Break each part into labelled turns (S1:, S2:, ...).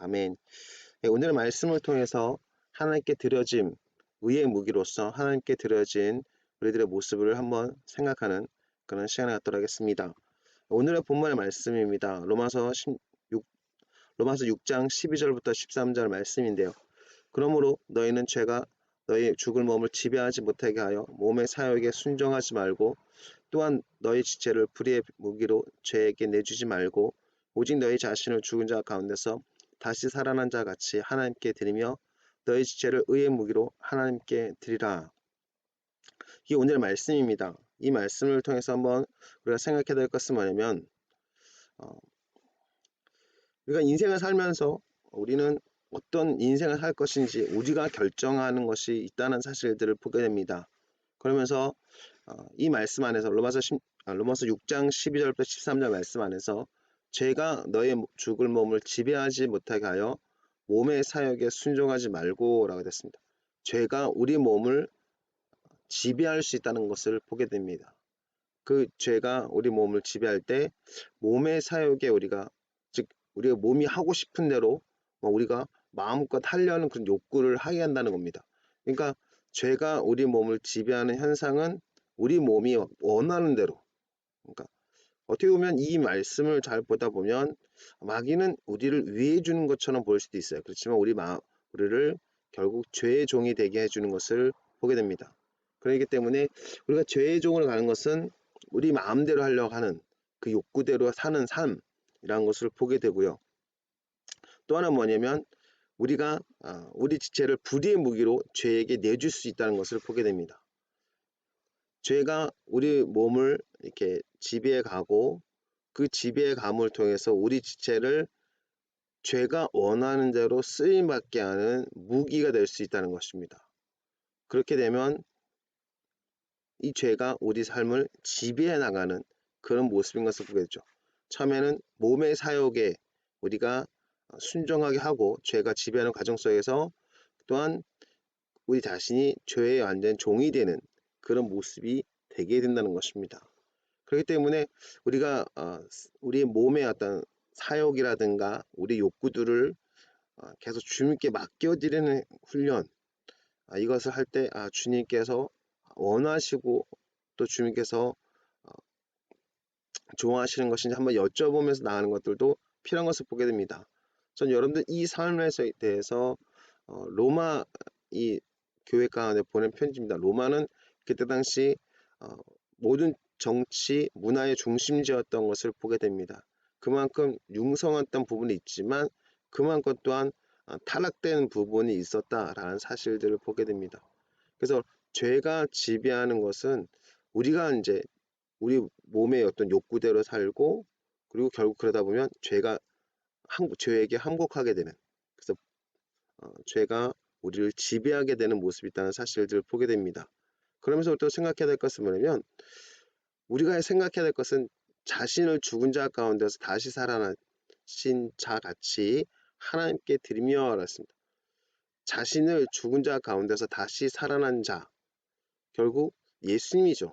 S1: 아멘. 네, 오늘의 말씀을 통해서 하나님께 드려진 의의 무기로서 하나님께 드려진 우리들의 모습을 한번 생각하는 그런 시간을 갖도록 하겠습니다. 오늘의 본문의 말씀입니다. 로마서 6장 12절부터 13절 말씀인데요. 그러므로 너희는 죄가 너희 죽을 몸을 지배하지 못하게 하여 몸의 사욕에 순종하지 말고 또한 너희 지체를 불의의 무기로 죄에게 내주지 말고 오직 너희 자신을 죽은 자 가운데서 다시 살아난 자 같이 하나님께 드리며 너희 지체를 의의 무기로 하나님께 드리라. 이게 오늘의 말씀입니다. 이 말씀을 통해서 한번 우리가 생각해야 될 것은 뭐냐면 우리가 인생을 살면서 우리는 어떤 인생을 살 것인지 우리가 결정하는 것이 있다는 사실들을 보게 됩니다. 그러면서 이 말씀 안에서 로마서 6장 12절부터 13절 말씀 안에서 죄가 너의 죽을 몸을 지배하지 못하게 하여 몸의 사욕에 순종하지 말고 라고 됐습니다. 죄가 우리 몸을 지배할 수 있다는 것을 보게 됩니다. 그 죄가 우리 몸을 지배할 때 몸의 사욕에 우리가 몸이 하고 싶은 대로 우리가 마음껏 하려는 그런 욕구를 하게 한다는 겁니다. 그러니까 죄가 우리 몸을 지배하는 현상은 우리 몸이 원하는 대로, 그러니까 어떻게 보면 이 말씀을 잘 보다 보면 마귀는 우리를 위해 주는 것처럼 보일 수도 있어요. 그렇지만 우리를 결국 죄의 종이 되게 해주는 것을 보게 됩니다. 그렇기 때문에 우리가 죄의 종으로 가는 것은 우리 마음대로 하려고 하는 그 욕구대로 사는 삶이라는 것을 보게 되고요. 또 하나 뭐냐면 우리가 우리 지체를 불의의 무기로 죄에게 내줄 수 있다는 것을 보게 됩니다. 죄가 우리 몸을 이렇게 지배해 가고 그 지배의 감을 통해서 우리 지체를 죄가 원하는 대로 쓰임받게 하는 무기가 될 수 있다는 것입니다. 그렇게 되면 이 죄가 우리 삶을 지배해 나가는 그런 모습인 것을 보게 되죠. 처음에는 몸의 사욕에 우리가 순종하게 하고 죄가 지배하는 과정 속에서 또한 우리 자신이 죄의 완전 종이 되는 그런 모습이 되게 된다는 것입니다. 그렇기 때문에 우리가 우리 몸의 어떤 사욕이라든가 우리 욕구들을 계속 주님께 맡겨드리는 훈련, 이것을 할 때 주님께서 원하시고 또 주님께서 좋아하시는 것인지 한번 여쭤보면서 나가는 것들도 필요한 것을 보게 됩니다. 전 여러분들 이 삶에 대해서 로마 이 교회 가운데 보낸 편지입니다. 로마는 그때 당시 모든 정치, 문화의 중심지였던 것을 보게 됩니다. 그만큼 융성했던 부분이 있지만 그만큼 또한 타락된 부분이 있었다라는 사실들을 보게 됩니다. 그래서 죄가 지배하는 것은 우리가 이제 우리 몸의 어떤 욕구대로 살고 그리고 결국 그러다 보면 죄에게 항복하게 되는, 그래서 죄가 우리를 지배하게 되는 모습이 있다는 사실들을 보게 됩니다. 그러면서 또 생각해야 될 것은 뭐냐면 우리가 생각해야 될 것은 자신을 죽은 자 가운데서 다시 살아나신 자 같이 하나님께 드리며 라습니다. 자신을 죽은 자 가운데서 다시 살아난 자, 결국 예수님이죠.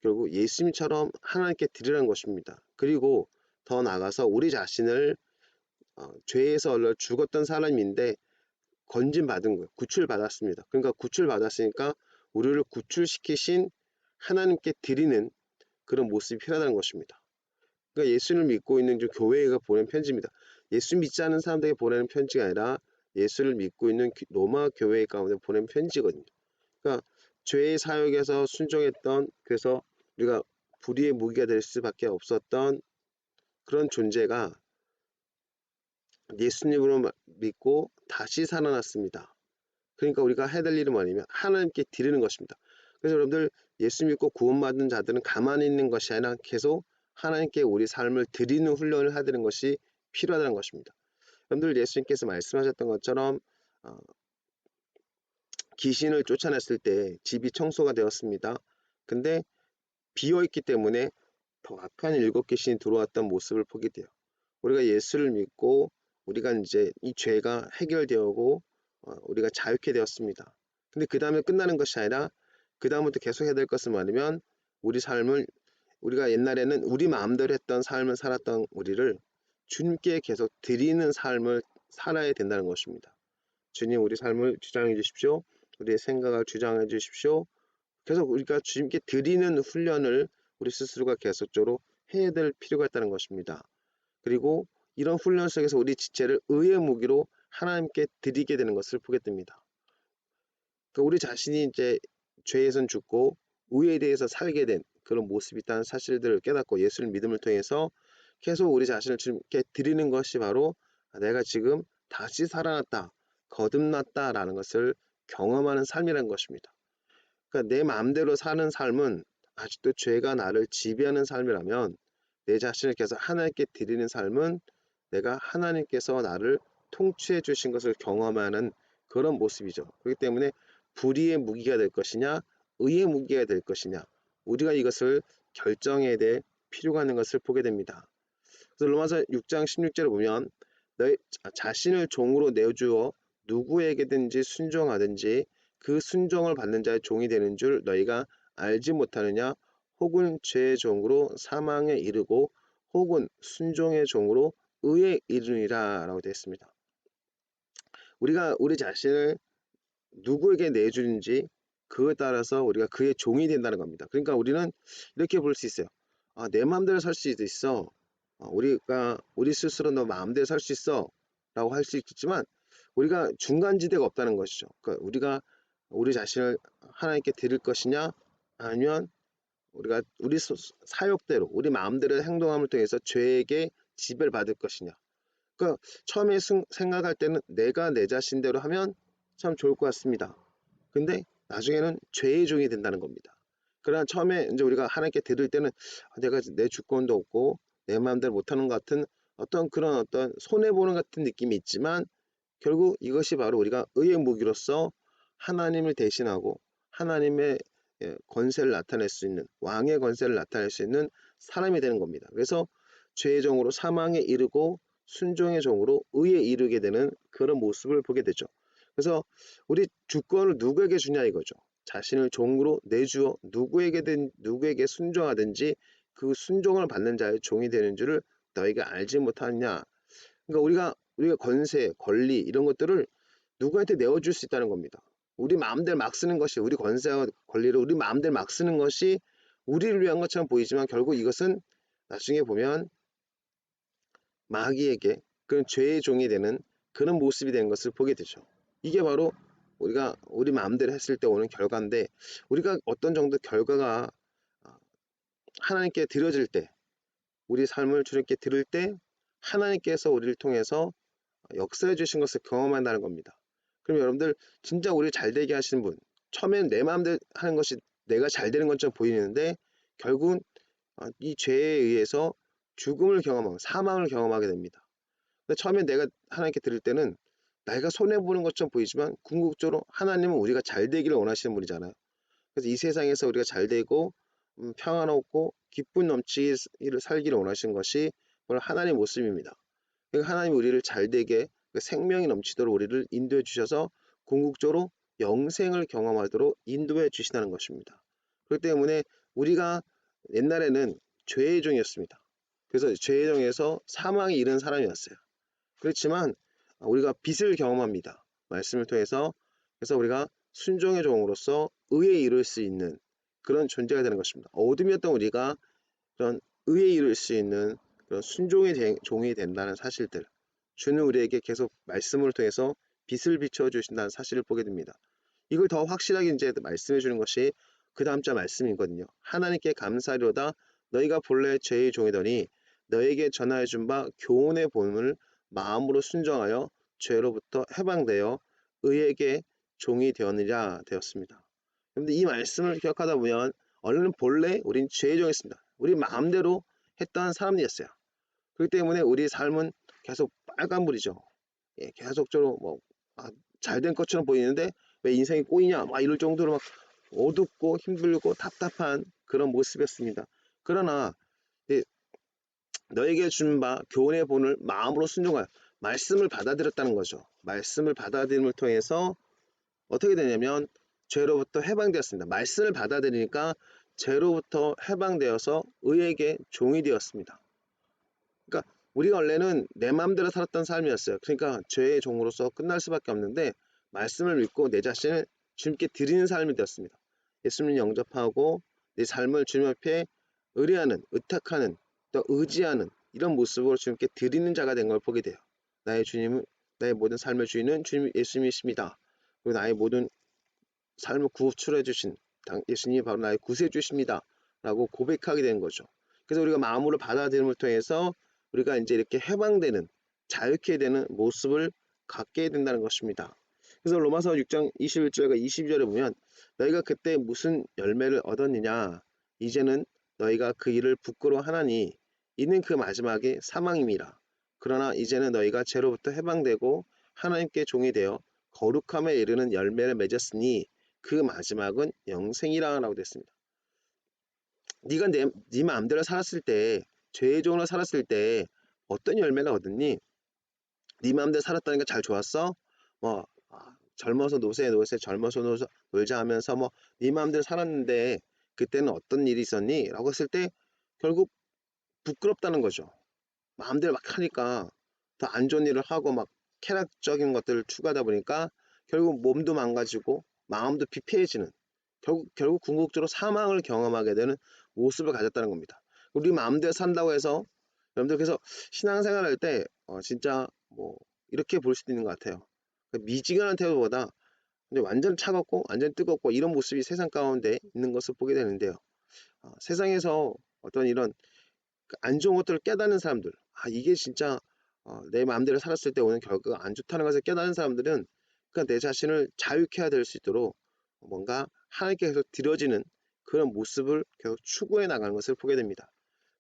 S1: 결국 예수님처럼 하나님께 드리라는 것입니다. 그리고 더 나아가서 우리 자신을 죄에서 얼려 죽었던 사람인데 건진받은 거예요. 구출받았습니다. 그러니까 구출받았으니까 우리를 구출시키신 하나님께 드리는 그런 모습이 필요하다는 것입니다. 그러니까 예수를 믿고 있는 교회가 보낸 편지입니다. 예수 믿지 않는 사람들에게 보내는 편지가 아니라 예수를 믿고 있는 로마 교회 가운데 보낸 편지거든요. 그러니까 죄의 사역에서 순종했던, 그래서 우리가 불의의 무기가 될 수밖에 없었던 그런 존재가 예수님으로 믿고 다시 살아났습니다. 그러니까 우리가 해야 될 일은 뭐냐면 하나님께 드리는 것입니다. 그래서 여러분들 예수 믿고 구원받은 자들은 가만히 있는 것이 아니라 계속 하나님께 우리 삶을 드리는 훈련을 해야 되는 것이 필요하다는 것입니다. 여러분들 예수님께서 말씀하셨던 것처럼 귀신을 쫓아냈을 때 집이 청소가 되었습니다. 근데 비어있기 때문에 더 악한 7귀신이 들어왔던 모습을 보게 돼요. 우리가 예수를 믿고 우리가 이제 이 죄가 해결되고 우리가 자유케 되었습니다. 근데 그 다음에 끝나는 것이 아니라 그 다음부터 계속 해야 될 것은 뭐냐면 우리 삶을, 우리가 옛날에는 우리 마음대로 했던 삶을 살았던 우리를 주님께 계속 드리는 삶을 살아야 된다는 것입니다. 주님, 우리 삶을 주장해 주십시오. 우리의 생각을 주장해 주십시오. 계속 우리가 주님께 드리는 훈련을 우리 스스로가 계속적으로 해야 될 필요가 있다는 것입니다. 그리고 이런 훈련 속에서 우리 지체를 의의 무기로 하나님께 드리게 되는 것을 보게 됩니다. 그러니까 우리 자신이 이제 죄에선 죽고 의에 대해서 살게 된 그런 모습이 있다는 사실들을 깨닫고 예수를 믿음을 통해서 계속 우리 자신을 주님께 드리는 것이 바로 내가 지금 다시 살아났다, 거듭났다라는 것을 경험하는 삶이라는 것입니다. 그러니까 내 마음대로 사는 삶은 아직도 죄가 나를 지배하는 삶이라면 내 자신을 계속 하나님께 드리는 삶은 내가 하나님께서 나를 통치해 주신 것을 경험하는 그런 모습이죠. 그렇기 때문에 불의의 무기가 될 것이냐, 의의 무기가 될 것이냐, 우리가 이것을 결정해야 될 필요가 있는 것을 보게 됩니다. 그래서 로마서 6장 16절을 보면 너희 자신을 종으로 내주어 누구에게든지 순종하든지 그 순종을 받는 자의 종이 되는 줄 너희가 알지 못하느냐? 혹은 죄의 종으로 사망에 이르고 혹은 순종의 종으로 의에 이르니라 라고 되어 있습니다. 우리가 우리 자신을 누구에게 내주는지 그에 따라서 우리가 그의 종이 된다는 겁니다. 그러니까 우리는 이렇게 볼 수 있어요. 내 마음대로 살 수도 있어. 우리가 우리 스스로 너 마음대로 살 수 있어 라고 할 수 있겠지만 우리가 중간지대가 없다는 것이죠. 그러니까 우리가 우리 자신을 하나님께 드릴 것이냐 아니면 우리가 우리 사욕대로 우리 마음대로 행동함을 통해서 죄에게 지배를 받을 것이냐. 그러니까 처음에 생각할 때는 내가 내 자신대로 하면 참 좋을 것 같습니다. 근데 나중에는 죄의 종이 된다는 겁니다. 그러나 처음에 이제 우리가 하나님께 드릴 때는 내가 내 주권도 없고 내 마음대로 못하는 것 같은 어떤 그런 어떤 손해보는 같은 느낌이 있지만 결국 이것이 바로 우리가 의의 무기로서 하나님을 대신하고 하나님의 권세를 나타낼 수 있는 왕의 권세를 나타낼 수 있는 사람이 되는 겁니다. 그래서 죄의 종으로 사망에 이르고 순종의 종으로 의에 이르게 되는 그런 모습을 보게 되죠. 그래서 우리 주권을 누구에게 주냐 이거죠. 자신을 종으로 내주어 누구에게 순종하든지 그 순종을 받는 자의 종이 되는 줄을 너희가 알지 못하느냐. 그러니까 우리가 권세, 권리 이런 것들을 누구한테 내어줄 수 있다는 겁니다. 우리 마음대로 막 쓰는 것이 우리 권세와 권리를 우리 마음대로 막 쓰는 것이 우리를 위한 것처럼 보이지만 결국 이것은 나중에 보면 마귀에게 그런 죄의 종이 되는 그런 모습이 된 것을 보게 되죠. 이게 바로 우리가 우리 마음대로 했을 때 오는 결과인데 우리가 어떤 정도 결과가 하나님께 드려질 때 우리 삶을 주님께 드릴 때 하나님께서 우리를 통해서 역사해 주신 것을 경험한다는 겁니다. 그럼 여러분들 진짜 우리 잘되게 하시는 분 처음엔 내 마음대로 하는 것이 내가 잘 되는 것처럼 보이는데 결국은 이 죄에 의해서 죽음을 경험하고 사망을 경험하게 됩니다. 근데 처음에 내가 하나님께 드릴 때는 내가 손해보는 것처럼 보이지만 궁극적으로 하나님은 우리가 잘 되기를 원하시는 분이잖아요. 그래서 이 세상에서 우리가 잘 되고 평안하고 기쁨 넘치기를 살기를 원하시는 것이 바로 하나님의 모습입니다. 그러니까 하나님 우리를 잘 되게 생명이 넘치도록 우리를 인도해 주셔서 궁극적으로 영생을 경험하도록 인도해 주시다는 것입니다. 그렇기 때문에 우리가 옛날에는 죄의 종이었습니다. 그래서 죄의 종에서 사망에 이른 사람이었어요. 그렇지만 우리가 빛을 경험합니다. 말씀을 통해서. 그래서 우리가 순종의 종으로서 의에 이룰 수 있는 그런 존재가 되는 것입니다. 어둠이었던 우리가 그런 의에 이룰 수 있는 그런 순종의 종이 된다는 사실들, 주는 우리에게 계속 말씀을 통해서 빛을 비춰 주신다는 사실을 보게 됩니다. 이걸 더 확실하게 이제 말씀해 주는 것이 그 다음 절 말씀이거든요. 하나님께 감사하리로다 너희가 본래 죄의 종이더니 너에게 전하여 준 바 교훈의 본을 마음으로 순종하여 죄로부터 해방되어 의에게 종이 되었느냐 되었습니다. 그런데 이 말씀을 기억하다 보면 얼른 본래 우린 죄의 종이었습니다. 우리 마음대로 했던 사람이었어요. 그렇기 때문에 우리 삶은 계속 빨간불이죠. 계속적으로 잘된 것처럼 보이는데 왜 인생이 꼬이냐 막 이럴 정도로 막 어둡고 힘들고 답답한 그런 모습이었습니다. 그러나 너에게 준 바 교훈의 본을 마음으로 순종하여 말씀을 받아들였다는 거죠. 말씀을 받아들임을 통해서 어떻게 되냐면 죄로부터 해방되었습니다. 말씀을 받아들이니까 죄로부터 해방되어서 의에게 종이 되었습니다. 그러니까 우리가 원래는 내 마음대로 살았던 삶이었어요. 그러니까 죄의 종으로서 끝날 수밖에 없는데 말씀을 믿고 내 자신을 주님께 드리는 삶이 되었습니다. 예수님 영접하고 내 삶을 주님 앞에 의뢰하는, 의탁하는, 또 의지하는 이런 모습으로 주님께 드리는 자가 된 걸 보게 돼요. 나의 주님은 나의 모든 삶의 주인은 주님 예수님이십니다. 그리고 나의 모든 삶을 구출해 주신 예수님이 바로 나의 구세주십니다. 라고 고백하게 되는 거죠. 그래서 우리가 마음으로 받아들임을 통해서 우리가 이제 이렇게 해방되는 자유케 되는 모습을 갖게 된다는 것입니다. 그래서 로마서 6장 21절과 22절에 보면 너희가 그때 무슨 열매를 얻었느냐 이제는 너희가 그 일을 부끄러워하나니 이는 그 마지막에 사망임이라. 그러나 이제는 너희가 죄로부터 해방되고 하나님께 종이 되어 거룩함에 이르는 열매를 맺었으니 그 마지막은 영생이라 라고 됐습니다. 네가 네 마음대로 살았을 때, 죄의 종으로 살았을 때 어떤 열매를 얻었니? 네 마음대로 살았다는 게 잘 좋았어? 뭐 젊어서 노세 젊어서 놀자 하면서 뭐 네 마음대로 살았는데 그때는 어떤 일이 있었니? 라고 했을 때 결국 부끄럽다는 거죠. 마음대로 막 하니까 더 안 좋은 일을 하고 막 쾌락적인 것들을 추구하다 보니까 결국 몸도 망가지고 마음도 피폐해지는 결국 궁극적으로 사망을 경험하게 되는 모습을 가졌다는 겁니다. 우리 마음대로 산다고 해서 여러분들 그래서 신앙생활 할 때 진짜 뭐 이렇게 볼 수도 있는 것 같아요. 미지근한 태도보다 완전 차갑고 완전 뜨겁고 이런 모습이 세상 가운데 있는 것을 보게 되는데요. 세상에서 어떤 이런 안 좋은 것들을 깨닫는 사람들, 이게 진짜 내 마음대로 살았을 때 오는 결과가 안 좋다는 것을 깨닫는 사람들은 그러니까 내 자신을 자유케 해야 될 수 있도록 뭔가 하나님께 계속 드려지는 그런 모습을 계속 추구해 나가는 것을 보게 됩니다.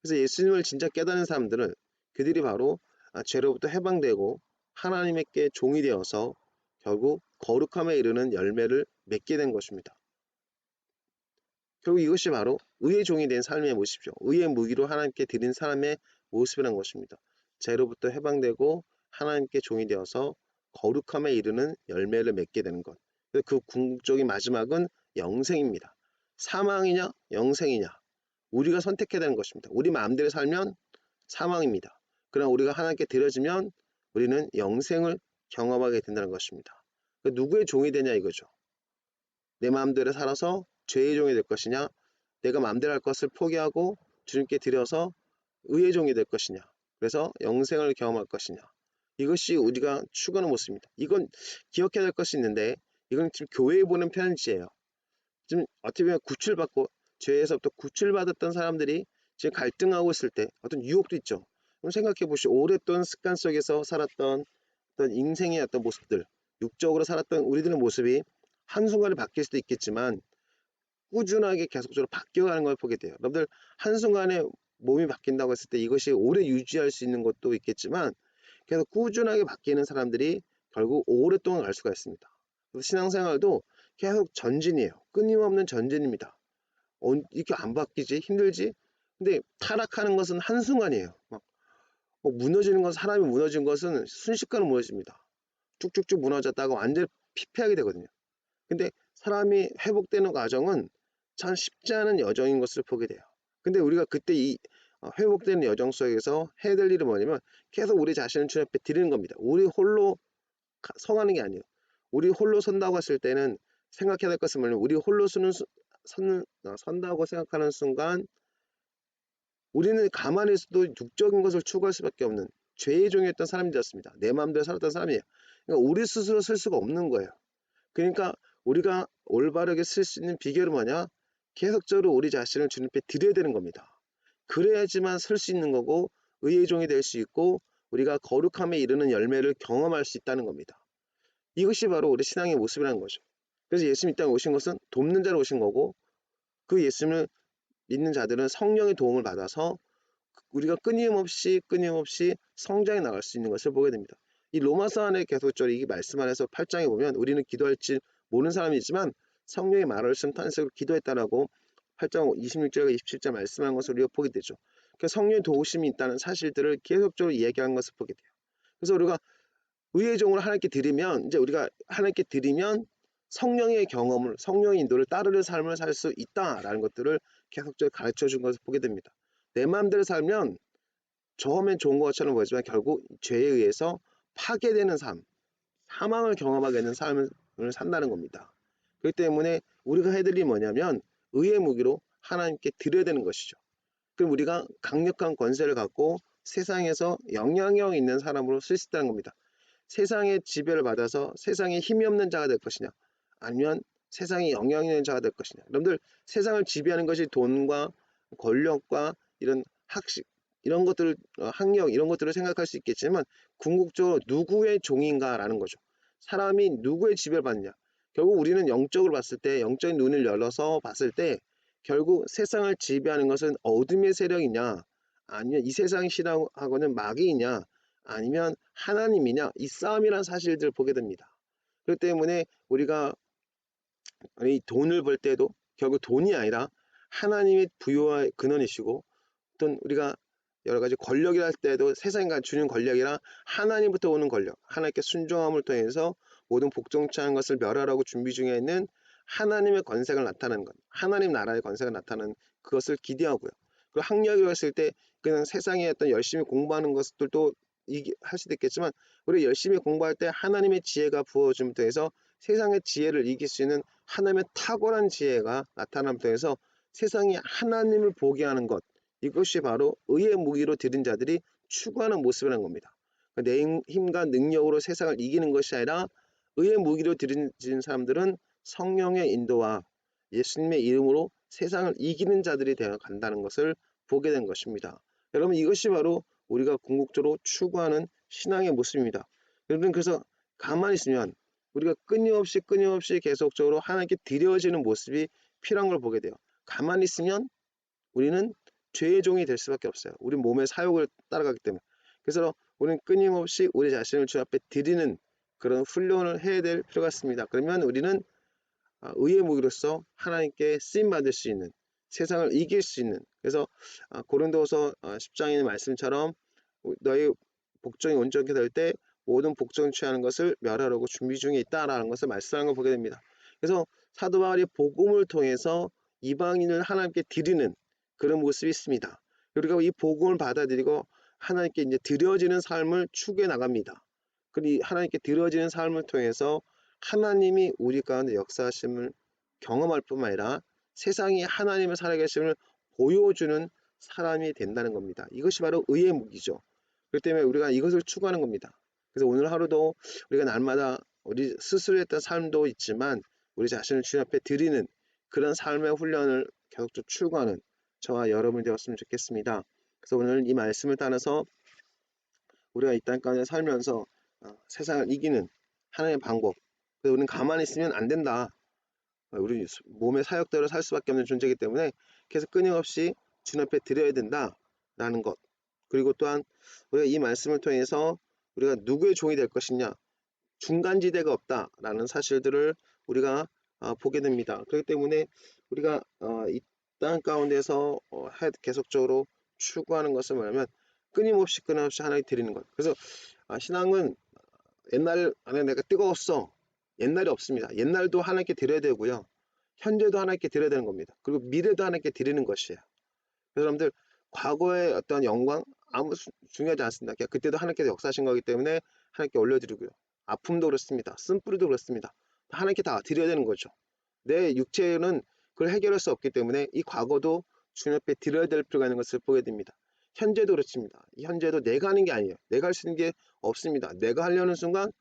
S1: 그래서 예수님을 진짜 깨닫는 사람들은 그들이 바로 죄로부터 해방되고 하나님께 종이 되어서 결국 거룩함에 이르는 열매를 맺게 된 것입니다. 결국 이것이 바로 의의 종이 된 삶의 모습이죠. 의의 무기로 하나님께 드린 사람의 모습이라는 것입니다. 죄로부터 해방되고 하나님께 종이 되어서 거룩함에 이르는 열매를 맺게 되는 것. 그 궁극적인 마지막은 영생입니다. 사망이냐 영생이냐 우리가 선택해야 되는 것입니다. 우리 마음대로 살면 사망입니다. 그러나 우리가 하나님께 드려지면 우리는 영생을 경험하게 된다는 것입니다. 누구의 종이 되냐 이거죠. 내 마음대로 살아서 죄의 종이 될 것이냐 내가 마음대로 할 것을 포기하고 주님께 드려서 의의 종이 될 것이냐 그래서 영생을 경험할 것이냐 이것이 우리가 추구하는 모습입니다. 이건 기억해야 될 것이 있는데 이건 지금 교회에 보낸 편지예요. 지금 어떻게 보면 구출받고 죄에서부터 구출받았던 사람들이 지금 갈등하고 있을 때 어떤 유혹도 있죠. 그럼 생각해 보시오. 오랫동안 습관 속에서 살았던 어떤 인생의 어떤 모습들 육적으로 살았던 우리들의 모습이 한순간에 바뀔 수도 있겠지만 꾸준하게 계속적으로 바뀌어가는 걸 보게 돼요. 여러분들 한순간에 몸이 바뀐다고 했을 때 이것이 오래 유지할 수 있는 것도 있겠지만 계속 꾸준하게 바뀌는 사람들이 결국 오랫동안 갈 수가 있습니다. 그래서 신앙생활도 계속 전진이에요. 끊임없는 전진입니다. 이렇게 안 바뀌지? 힘들지? 근데 타락하는 것은 한순간이에요. 무너지는 것은 사람이 무너진 것은 순식간에 무너집니다. 쭉쭉쭉 무너졌다가 완전히 피폐하게 되거든요. 근데 사람이 회복되는 과정은 참 쉽지 않은 여정인 것을 보게 돼요. 근데 우리가 그때 이 회복되는 여정 속에서 해야 될 일은 뭐냐면 계속 우리 자신을 주님 앞에 드리는 겁니다. 우리 홀로 성하는 게 아니에요. 우리 홀로 선다고 했을 때는 생각해야 될 것은 뭐냐면 우리 홀로 선다고 생각하는 순간 우리는 가만히 있어도 육적인 것을 추구할 수밖에 없는 죄의 종이었던 사람이 되었습니다. 내 마음대로 살았던 사람이에요. 그러니까 우리 스스로 쓸 수가 없는 거예요. 그러니까 우리가 올바르게 쓸 수 있는 비결은 뭐냐? 계속적으로 우리 자신을 주님 앞에 드려야 되는 겁니다. 그래야지만 쓸 수 있는 거고 의의 종이 될 수 있고 우리가 거룩함에 이르는 열매를 경험할 수 있다는 겁니다. 이것이 바로 우리 신앙의 모습이라는 거죠. 그래서 예수님 이 땅에 오신 것은 돕는 자로 오신 거고 그 예수님을 믿는 자들은 성령의 도움을 받아서 우리가 끊임없이 성장해 나갈 수 있는 것을 보게 됩니다. 이 로마서 안에 계속적으로 이 말씀 안에서 8장에 보면 우리는 기도할지 모르는 사람이 있지만 성령의 말을 쓴 탄식으로 기도했다라고 8장 26절과 27절 말씀한 것을 우리가 보게 되죠. 그러니까 성령의 도우심이 있다는 사실들을 계속적으로 얘기한 것을 보게 돼요. 그래서 우리가 의의 종으로 하나님께 드리면 이제 우리가 하나님께 드리면 성령의 경험을 성령의 인도를 따르는 삶을 살 수 있다라는 것들을 계속적으로 가르쳐 준 것을 보게 됩니다. 내 마음대로 살면 처음엔 좋은 것처럼 보이지만 결국 죄에 의해서 파괴되는 삶, 사망을 경험하게 되는 삶을 산다는 겁니다. 그렇기 때문에 우리가 해야 일이 뭐냐면 의의 무기로 하나님께 드려야 되는 것이죠. 그럼 우리가 강력한 권세를 갖고 세상에서 영향력 있는 사람으로 쓸 수 있다는 겁니다. 세상의 지배를 받아서 세상에 힘이 없는 자가 될 것이냐, 아니면 세상에 영향력 있는 자가 될 것이냐. 여러분들, 세상을 지배하는 것이 돈과 권력과 이런 학식, 이런 것들을, 학력, 이런 것들을 생각할 수 있겠지만 궁극적으로 누구의 종인가라는 거죠. 사람이 누구의 지배를 받느냐. 결국 우리는 영적으로 봤을 때, 영적인 눈을 열어서 봤을 때 결국 세상을 지배하는 것은 어둠의 세력이냐, 아니면 이 세상이 싫어하고는 마귀이냐, 아니면 하나님이냐, 이 싸움이라는 사실들을 보게 됩니다. 그렇기 때문에 우리가 이 돈을 벌 때도 결국 돈이 아니라 하나님의 부여의 근원이시고, 어떤 우리가 여러 가지 권력이라 할 때도 세상이 주는 권력이라 하나님부터 오는 권력, 하나님께 순종함을 통해서 모든 복종치하는 것을 멸하라고 준비 중에 있는 하나님의 권세가 나타나는 것, 하나님 나라의 권세가 나타나는 그것을 기대하고요. 그리고 학력이라고 했을 때 그냥 세상에 어떤 열심히 공부하는 것들도 할 수도 있겠지만, 우리 열심히 공부할 때 하나님의 지혜가 부어줌을 통해서 세상의 지혜를 이길 수 있는 하나님의 탁월한 지혜가 나타남을 통해서 세상이 하나님을 보게 하는 것, 이것이 바로 의의 무기로 들인 자들이 추구하는 모습이라는 겁니다. 내 힘과 능력으로 세상을 이기는 것이 아니라 의의 무기로 들인 사람들은 성령의 인도와 예수님의 이름으로 세상을 이기는 자들이 되어 간다는 것을 보게 된 것입니다. 여러분, 이것이 바로 우리가 궁극적으로 추구하는 신앙의 모습입니다. 여러분, 그래서 가만히 있으면 우리가 끊임없이 계속적으로 하나님께 드려지는 모습이 필요한 걸 보게 돼요. 가만히 있으면 우리는 죄의 종이 될 수밖에 없어요. 우리 몸의 사욕을 따라가기 때문에. 그래서 우리는 끊임없이 우리 자신을 주 앞에 드리는 그런 훈련을 해야 될 필요가 있습니다. 그러면 우리는 의의 무기로서 하나님께 쓰임 받을 수 있는, 세상을 이길 수 있는, 그래서 고린도서 10장의 말씀처럼 너희 복종이 온전히 될 때 모든 복종 취하는 것을 멸하려고 준비 중에 있다라는 것을 말씀하는 걸 보게 됩니다. 그래서 사도 바울이 복음을 통해서 이방인을 하나님께 드리는 그런 모습이 있습니다. 그리고 이 복음을 받아들이고 하나님께 이제 드려지는 삶을 추구해 나갑니다. 그리고 하나님께 드려지는 삶을 통해서 하나님이 우리 가운데 역사하심을 경험할 뿐만 아니라 세상이 하나님을 살아계심을 보여주는 사람이 된다는 겁니다. 이것이 바로 의의 무기죠. 그렇기 때문에 우리가 이것을 추구하는 겁니다. 그래서 오늘 하루도 우리가 날마다 우리 스스로 했던 삶도 있지만 우리 자신을 주님 앞에 드리는 그런 삶의 훈련을 계속적으로 추구하는 저와 여러분이 되었으면 좋겠습니다. 그래서 오늘 이 말씀을 따라서 우리가 이 땅 가운데 살면서 세상을 이기는 하나님의 방법, 그래서 우리는 가만히 있으면 안 된다. 우리 몸의 사역대로 살 수밖에 없는 존재이기 때문에 계속 끊임없이 주님 앞에 드려야 된다라는 것. 그리고 또한 우리가 이 말씀을 통해서 우리가 누구의 종이 될 것이냐, 중간지대가 없다라는 사실들을 우리가 보게 됩니다. 그렇기 때문에 우리가 이 땅 가운데서 계속적으로 추구하는 것은 뭐냐면 끊임없이 하나님께 드리는 것. 그래서 신앙은 옛날 안에 내가 뜨거웠어, 옛날이 없습니다. 옛날도 하나님께 드려야 되고요, 현재도 하나님께 드려야 되는 겁니다. 그리고 미래도 하나님께 드리는 것이에요. 그래서 여러분들, 과거의 어떤 영광 아무 중요하지 않습니다. 그때도 하나님께서 역사하신 거기 때문에 하나님께 올려드리고요, 아픔도 그렇습니다. 쓴뿌리도 그렇습니다. 하나님께 다 드려야 되는 거죠. 내 육체는 그걸 해결할 수 없기 때문에 이 과거도 주님 앞에 드려야 될 필요가 있는 것을 보게 됩니다. 현재도 그렇습니다. 현재도 내가 하는 게 아니에요. 내가 할 수 있는 게 없습니다. 내가 하려는 순간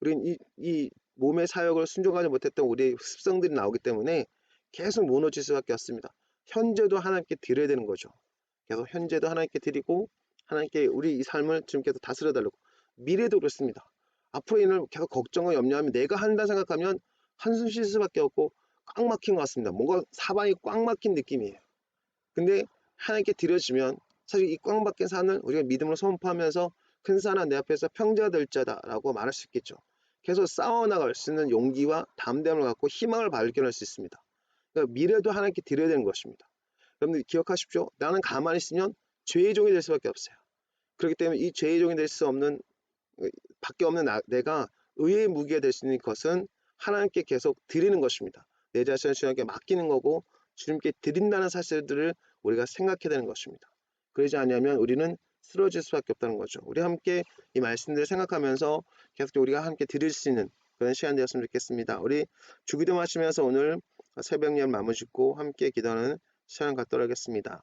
S1: 우리는 이 몸의 사역을 순종하지 못했던 우리의 습성들이 나오기 때문에 계속 무너질 수밖에 없습니다. 현재도 하나님께 드려야 되는 거죠. 계속 현재도 하나님께 드리고 하나님께 우리 이 삶을 주님께서 다스려 달라고. 미래도 그렇습니다. 앞으로 인을 계속 걱정과 염려하면 내가 한다 생각하면 한숨 쉴 수밖에 없고 꽉 막힌 것 같습니다. 뭔가 사방이 꽉 막힌 느낌이에요. 근데 하나님께 드려지면 사실 이 꽉 막힌 산을 우리가 믿음으로 선포하면서 큰 산아 내 앞에서 평지가 될 자다라고 말할 수 있겠죠. 계속 싸워나갈 수 있는 용기와 담대함을 갖고 희망을 발견할 수 있습니다. 그러니까 미래도 하나님께 드려야 되는 것입니다. 여러분들 기억하십시오. 나는 가만히 있으면 죄의 종이 될 수밖에 없어요. 그렇기 때문에 이 죄의 종이 될 수 없는 밖에 없는 내가 의의 무기가 될 수 있는 것은 하나님께 계속 드리는 것입니다. 내 자신을 주님께 맡기는 거고 주님께 드린다는 사실들을 우리가 생각해야 되는 것입니다. 그러지 않으면 우리는 쓰러질 수밖에 없다는 거죠. 우리 함께 이 말씀들을 생각하면서 계속 우리가 함께 들을 수 있는 그런 시간 되었으면 좋겠습니다. 우리 주기도 마시면서 오늘 새벽 열 마무 짓고 함께 기도하는 시간 갖도록 하겠습니다.